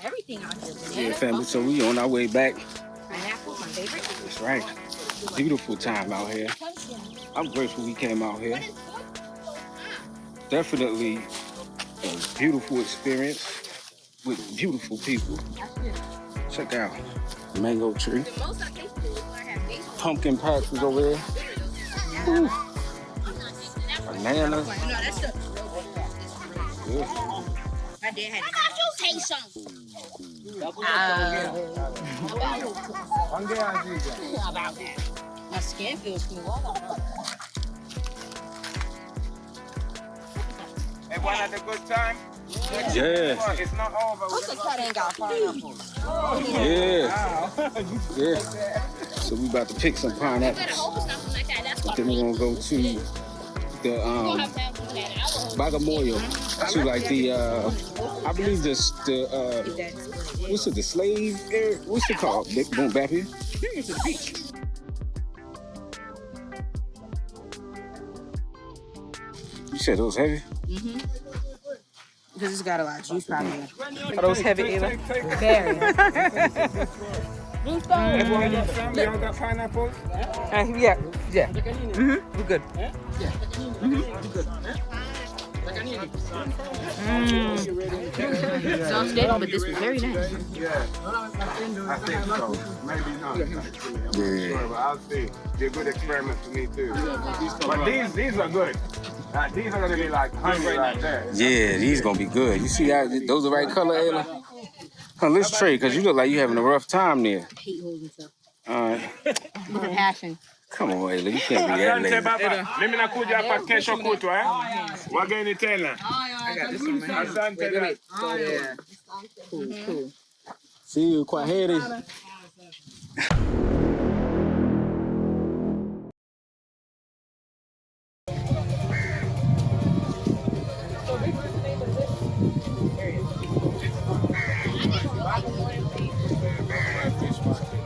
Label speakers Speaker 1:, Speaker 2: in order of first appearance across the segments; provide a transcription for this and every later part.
Speaker 1: Everything out here.
Speaker 2: Yeah, family. So we on our way back.
Speaker 1: Pineapple, my favorite.
Speaker 2: That's right. Beautiful time out here. I'm grateful we came out here. Definitely a beautiful experience with beautiful people. Check out the mango tree. Pumpkin patch was over there. Ooh. Bananas. Yeah.
Speaker 1: My dad had to taste some. My skin feels smooth.
Speaker 3: Everyone had a good time?
Speaker 2: Yeah.
Speaker 3: It's not over.
Speaker 1: The cat ain't got pineapples.
Speaker 2: Yeah. Yeah. So we about to pick some pineapples. Then we're gonna go to the Bagamoyo, to like the I believe this what's it, the slave area? What's it called? Boom back here?
Speaker 1: Bring it to the beach.
Speaker 2: You said it was heavy?
Speaker 1: Mm-hmm. Because it's got a lot of juice probably.
Speaker 4: Are those heavy, Eva?
Speaker 1: Very.
Speaker 3: Everyone got some? Y'all got pineapples?
Speaker 4: Yeah. Mm-hmm. We're good.
Speaker 1: Sounds stable, but this was very nice.
Speaker 3: Yeah. I think so. Maybe not.
Speaker 2: Yeah.
Speaker 3: But I'll see. They're a good experiment for me too. But these are good. These are gonna be like honey right there.
Speaker 2: Yeah, these gonna be good. You see how those are the right color, Ayla? Huh, let's trade, because you look like you having a rough time there.
Speaker 1: He holds himself.
Speaker 2: All right.
Speaker 1: With a passion.
Speaker 2: Come on, Ayla, you can't be that lazy.
Speaker 3: Mimi nakuja hapa kesho kutwa wageni tena.
Speaker 4: I got this one, man.
Speaker 3: Asante dada.
Speaker 4: Oh, yeah. Cool.
Speaker 2: See you, Kwaheri.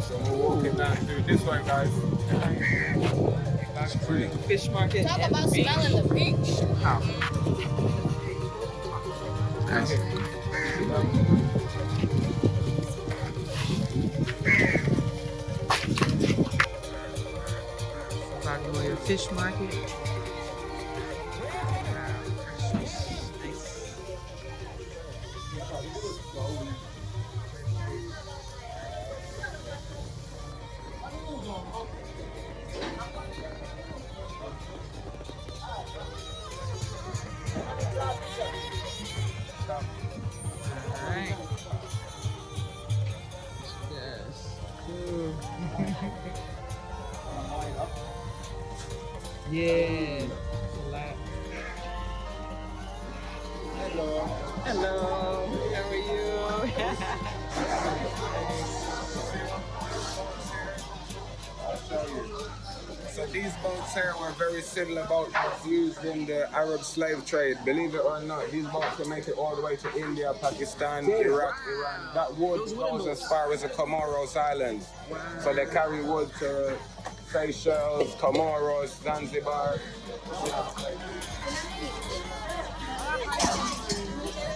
Speaker 3: So we're walking down through this way, guys. That's pretty.
Speaker 4: Fish market.
Speaker 1: Talk about smelling the beach.
Speaker 2: Nice.
Speaker 4: Bagamoyo fish market. Alright. Yes. Cool. Yeah. Hello. How are you?
Speaker 3: So these boats here were very similar boats used in the Arab slave trade. Believe it or not, these boats can make it all the way to India, Pakistan, Iraq, Iran. That wood goes as far as the Comoros Islands. So they carry wood to Seychelles, Comoros, Zanzibar.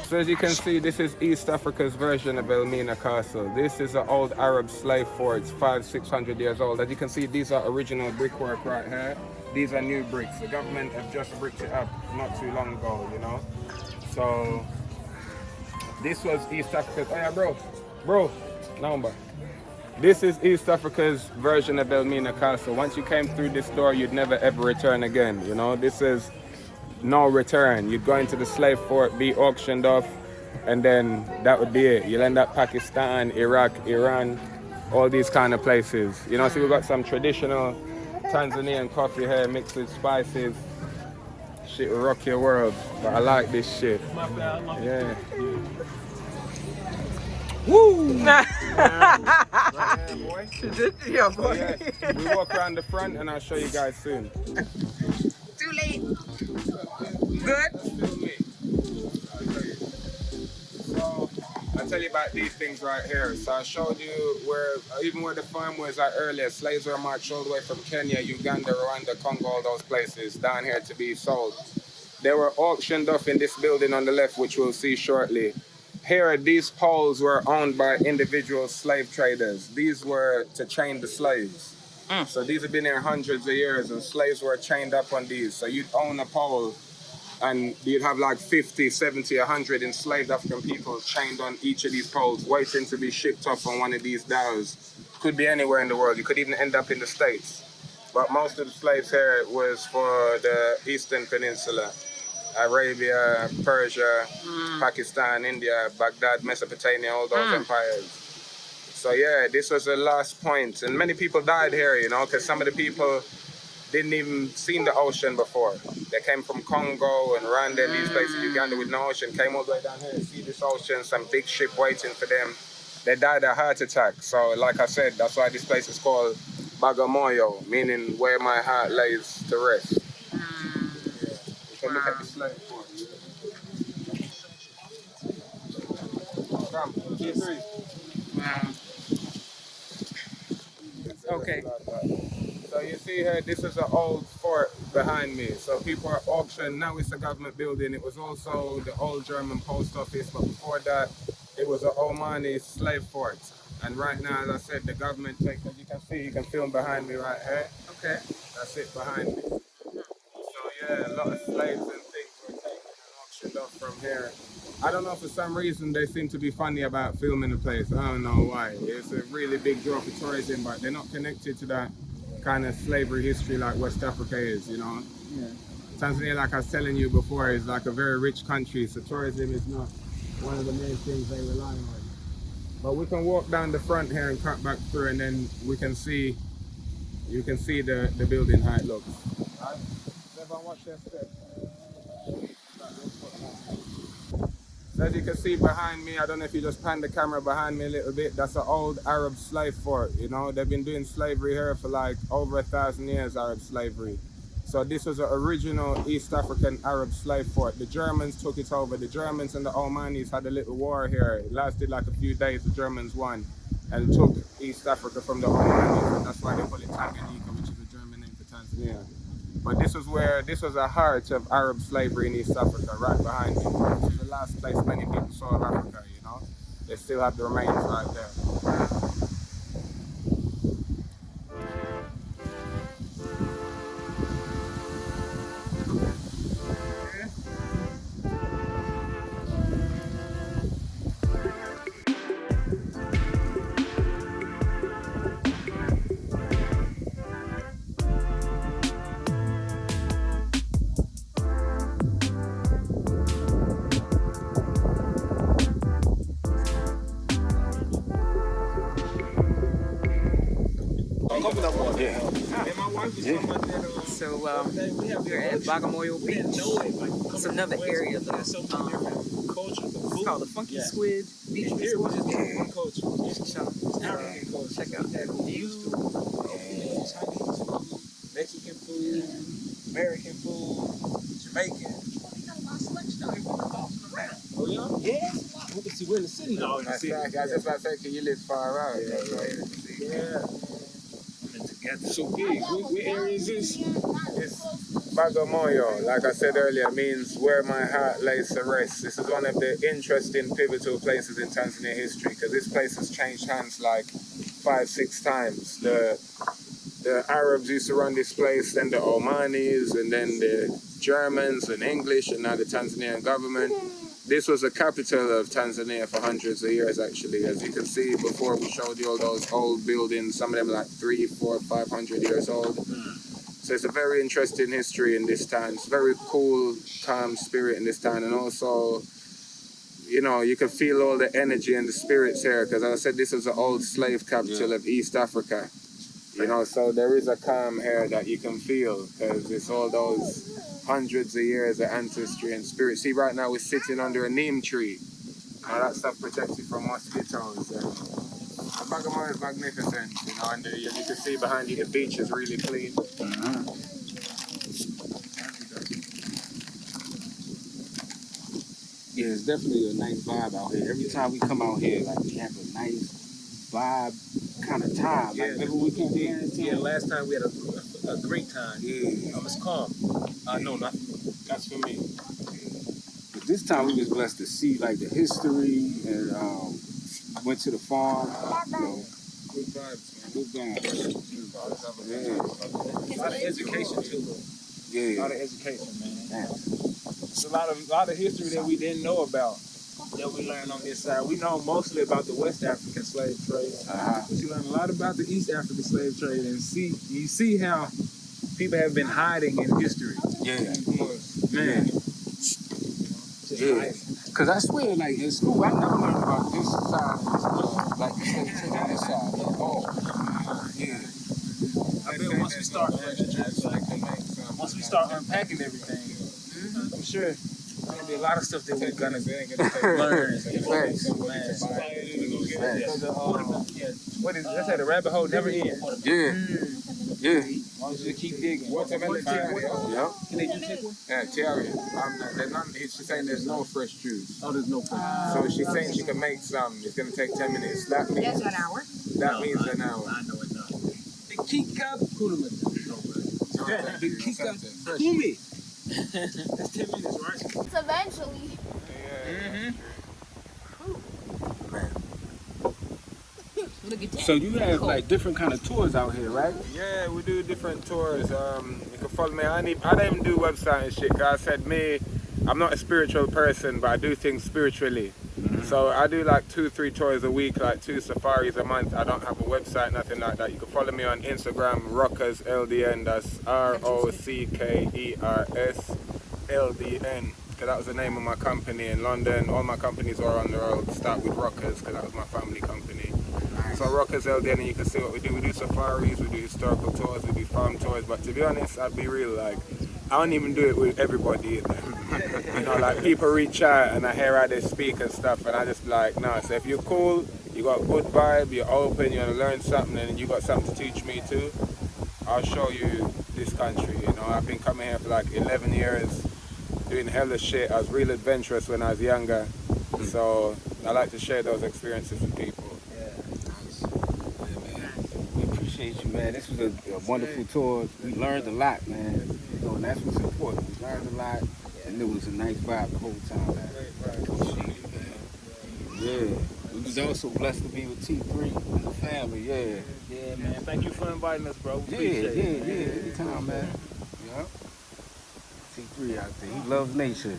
Speaker 3: So as you can see, this is East Africa's version of Elmina Castle. This is an old Arab slave fort. It's 500-600 years old. As you can see, these are original brickwork right here. These are new bricks. The government have just bricked it up not too long ago, you know. So this was East Africa's. Oh yeah, bro, number. This is East Africa's version of Elmina Castle. Once you came through this door, you'd never ever return again. You know, this is no return. You'd go into the slave fort, be auctioned off, and then that would be it. You'll end up Pakistan, Iraq, Iran, all these kind of places. You know, so we've got some traditional Tanzanian coffee here mixed with spices. Shit will rock your world. But I like this shit. Yeah.
Speaker 4: Woo!
Speaker 3: Right here, boy.
Speaker 4: Yeah, boy.
Speaker 3: Yes, we walk around the front and I'll show you guys soon.
Speaker 4: Too late. Good?
Speaker 3: So, as I'll tell you about these things right here. So I showed you even where the farm was at earlier, slaves were marched all the way from Kenya, Uganda, Rwanda, Congo, all those places down here to be sold. They were auctioned off in this building on the left, which we'll see shortly. Here, these poles were owned by individual slave traders. These were to chain the slaves. So these have been here hundreds of years, and slaves were chained up on these. So you'd own a pole, and you'd have like 50, 70, 100 enslaved African people chained on each of these poles, waiting to be shipped off on one of these dhows. Could be anywhere in the world. You could even end up in the States. But most of the slaves here was for the Eastern Peninsula. Arabia, Persia, Pakistan, India, Baghdad, Mesopotamia, all those empires. So yeah, this was the last point. And many people died here, you know, because some of the people didn't even seen the ocean before. They came from Congo and Rwanda and these places, Uganda with no ocean, came all the way down here to see this ocean, some big ship waiting for them. They died of heart attack. So like I said, that's why this place is called Bagamoyo, meaning where my heart lays to rest. You can look at the slave port. Come, G3.
Speaker 4: Okay.
Speaker 3: So you see here, this is an old fort behind me. So people are auctioned. Now it's a government building. It was also the old German post office, but before that, it was an Omani slave fort. And right now, as I said, the government take, as you can see, you can film behind me right here.
Speaker 4: Okay.
Speaker 3: That's it behind me. So yeah, a lot of slaves and things were taken and auctioned off from here. I don't know, for some reason they seem to be funny about filming the place. I don't know why. It's a really big draw for tourism, but they're not connected to that kind of slavery history like West Africa is, you know?
Speaker 4: Yeah.
Speaker 3: Tanzania, like I was telling you before, is like a very rich country, so tourism is not one of the main things they rely on. But we can walk down the front here and cut back through, and then we can see, you can see the building how it looks. Everyone watch their step. So as you can see behind me, I don't know if you just pan the camera behind me a little bit, that's an old Arab slave fort, you know? They've been doing slavery here for like over 1,000 years, Arab slavery. So this was an original East African Arab slave fort. The Germans took it over. The Germans and the Omanis had a little war here. It lasted like a few days. The Germans won and took East Africa from the Omanis, and that's why they call it Tanganyika, which is a German name for Tanzania. But this was a heart of Arab slavery in East Africa, right behind me. This is the last place many people saw of Africa, you know? They still have the remains right there.
Speaker 4: So we're at Bagamoyo Beach. It's another area though. It's called the Funky Squid Beach Resort. Check out that view.
Speaker 2: Chinese food, Mexican food, American food, Jamaican. Oh yeah? Yeah. We can see we're in the city though.
Speaker 3: I was just about to say, can you live far out?
Speaker 2: Yeah. So big. What area is this?
Speaker 3: It's Bagamoyo, like I said earlier, means where my heart lays to rest. This is one of the interesting, pivotal places in Tanzania history, because this place has changed hands like 5-6 times. The Arabs used to run this place, then the Omanis, and then the Germans and English, and now the Tanzanian government. This was the capital of Tanzania for hundreds of years, actually. As you can see, before we showed you all those old buildings, some of them like 300, 400, 500 years old. So it's a very interesting history in this town. It's very cool, calm spirit in this town. And also, you know, you can feel all the energy and the spirits here. Because as I said, this is the old slave capital of East Africa. You know, so there is a calm here that you can feel. Because it's all those hundreds of years of ancestry and spirit. See, right now we're sitting under a neem tree. Now that stuff protects you from mosquitoes. The Bagamoyo is magnificent, you know, and you can see behind you the beach is really clean.
Speaker 2: Yeah, Yeah, it's definitely a nice vibe out here. Every time we come out here, like we have a nice vibe kind of time.
Speaker 5: Yeah,
Speaker 2: like remember we came here?
Speaker 5: last time we had a great time.
Speaker 2: Yeah.
Speaker 5: It's calm. No, that's for me.
Speaker 2: But this time we was blessed to see like the history and went to the farm. You know,
Speaker 3: Good vibes, man.
Speaker 2: good vibes. Yeah.
Speaker 5: A lot of education too. A lot
Speaker 2: Yeah.
Speaker 5: of education, man.
Speaker 2: Man.
Speaker 5: It's a lot of history that we didn't know about that we learned on this side. We know mostly about the West African slave trade, but you learn a lot about the East African slave trade, and you see how people have been hiding in history.
Speaker 2: Yeah.
Speaker 5: Man.
Speaker 2: Yeah. Cause I swear, like in school, I never learned about this side, like the slave trade on this side at all. Yeah.
Speaker 5: I bet once we start unpacking everything, I'm sure there's gonna be a lot of stuff that we're gonna learn. What is that's at a rabbit hole never ends.
Speaker 2: Yeah. Yeah.
Speaker 5: Why don't you keep digging?
Speaker 3: Watermelon terrier.
Speaker 2: Yep.
Speaker 5: Can they do take one?
Speaker 3: Yeah, terrier. She's saying there's no fresh juice.
Speaker 5: Oh, there's no problem.
Speaker 3: So she's saying she can make some. It's gonna take 10 minutes. That means
Speaker 1: That's 1 hour.
Speaker 3: that means an hour.
Speaker 5: I know it not. The Kika Kumi. The Kika Kumi. That's 10 minutes, right?
Speaker 6: It's eventually.
Speaker 1: Look at that.
Speaker 2: So you have like different kind of tours out here, right?
Speaker 3: Yeah, we do different tours. You can follow me. I don't even do website and shit. Cause I said I'm not a spiritual person, but I do things spiritually. So I do like 2-3 tours a week, like 2 safaris a month. I don't have a website, nothing like that. You can follow me on Instagram, Rockers LDN. That's ROCKERS LDN. Cause that was the name of my company in London. All my companies are on the road. Start with Rockers, cause that was my family company. So Rockers LDN, and you can see what we do. We do safaris, we do historical tours, we do farm tours. But to be honest, I'd be real, like, I don't even do it with everybody either. You know, like people reach out and I hear how they speak and stuff, and I just be like, nah. So if you're cool, you got a good vibe, you're open, you want to learn something, and you got something to teach me too, I'll show you this country. You know, I've been coming here for like 11 years, doing hella shit. I was real adventurous when I was younger, so I like to share those experiences with people.
Speaker 2: We appreciate you, man. This was a wonderful tour. We learned a lot, man. You know, and that's what's important. We learned a lot, and it was a nice vibe the whole time, man. Appreciate it, man. Yeah. We was also blessed to be with T3 and the family, yeah.
Speaker 5: Yeah, man. Thank you for inviting us, bro. We
Speaker 2: Yeah,
Speaker 5: appreciate it, man.
Speaker 2: yeah. Anytime, man. Yep. T3 out there. He loves nature.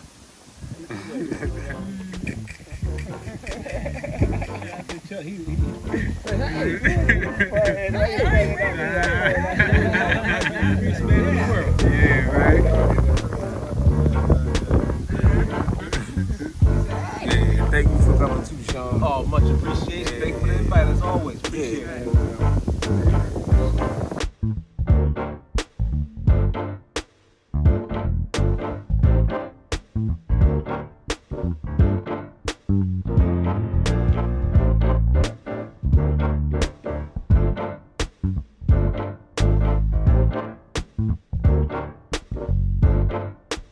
Speaker 2: Yeah, right. Yeah, thank you for coming too, Sean.
Speaker 5: Oh, much appreciated. Thank you for the invite, as always. Appreciate it.